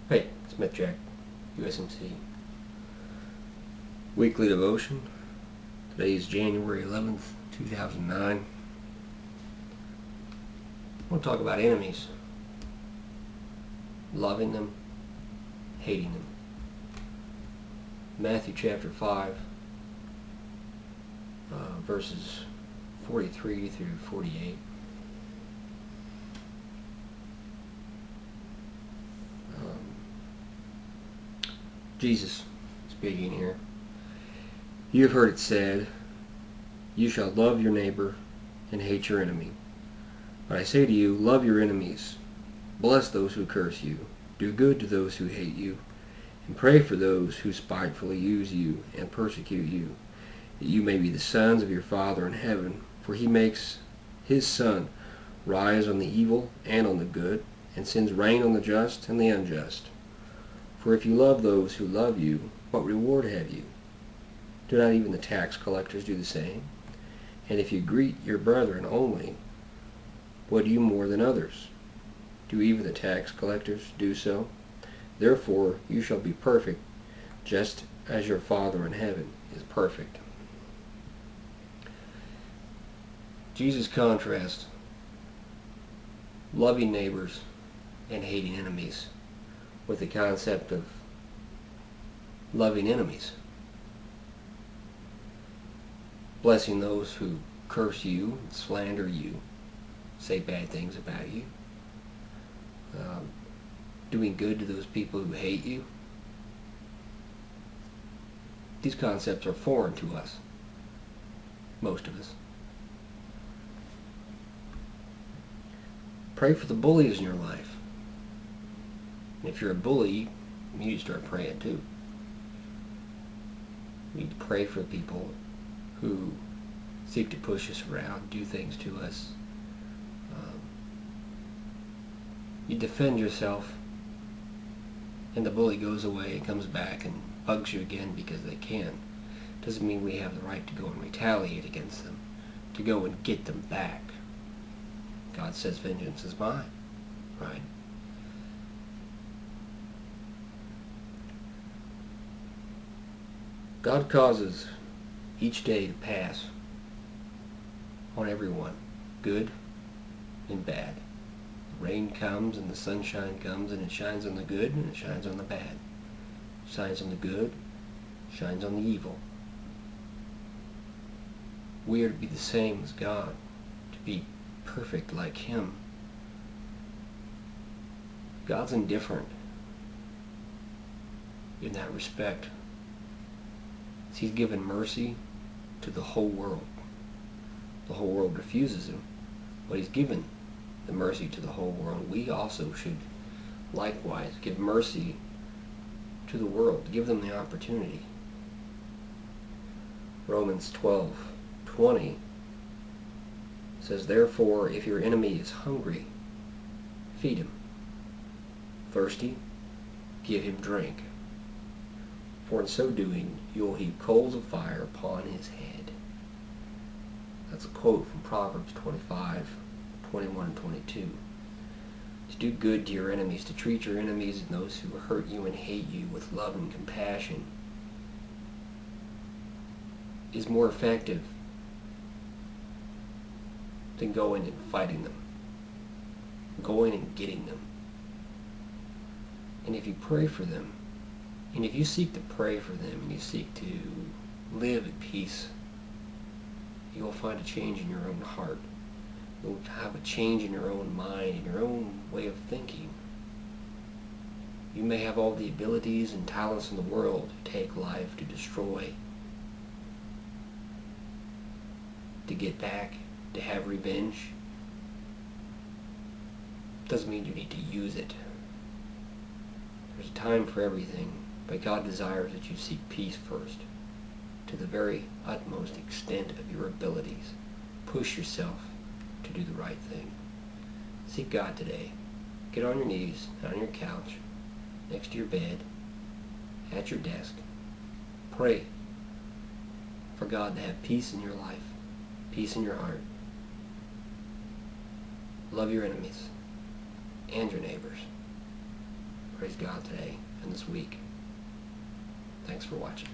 Hey, Smith Jack, USMC. Weekly devotion. Today is January 11th, 2009. I want to talk about enemies. Loving them, hating them. Matthew chapter 5, verses 43 through 48. Jesus speaking here. You have heard it said, you shall love your neighbor and hate your enemy. But I say to you, love your enemies. Bless those who curse you. Do good to those who hate you. And pray for those who spitefully use you and persecute you, that you may be the sons of your Father in heaven. For he makes his sun rise on the evil and on the good, and sends rain on the just and the unjust. For if you love those who love you, what reward have you? Do not even the tax collectors do the same? And if you greet your brethren only, what do you more than others? Do even the tax collectors do so? Therefore you shall be perfect, just as your Father in heaven is perfect. Jesus contrasts loving neighbors and hating enemies with the concept of loving enemies. Blessing those who curse you, slander you, say bad things about you. Doing good to those people who hate you. These concepts are foreign to us, most of us. Pray for the bullies in your life. And if you're a bully, you need to start praying too. We need to pray for people who seek to push us around, do things to us. You defend yourself, and the bully goes away and comes back and bugs you again because they can. Doesn't mean we have the right to go and retaliate against them, to go and get them back. God says vengeance is mine, right? God causes each day to pass on everyone, good and bad. The rain comes and the sunshine comes, and it shines on the good and it shines on the bad. It shines on the good, shines on the evil. We are to be the same as God, to be perfect like Him. God's indifferent in that respect. He's given mercy to the whole world. The whole world refuses Him, but He's given the mercy to the whole world. We also should likewise give mercy to the world, give them the opportunity. Romans 12:20 says, therefore, if your enemy is hungry, feed him. Thirsty, give him drink. For in so doing, you will heap coals of fire upon his head. That's a quote from Proverbs 25:21 and 22. To do good to your enemies, to treat your enemies and those who hurt you and hate you with love and compassion is more effective than going and fighting them, going and getting them. And if you pray for them, and if you seek to pray for them, and you seek to live at peace, you will find a change in your own heart. You'll have a change in your own mind, in your own way of thinking. You may have all the abilities and talents in the world to take life, to destroy, to get back, to have revenge. Doesn't mean you need to use it. There's a time for everything, but God desires that you seek peace first, to the very utmost extent of your abilities. Push yourself to do the right thing. Seek God today. Get on your knees, on your couch, next to your bed, at your desk. Pray for God to have peace in your life, peace in your heart. Love your enemies and your neighbors. praise God today and this week. Thanks for watching.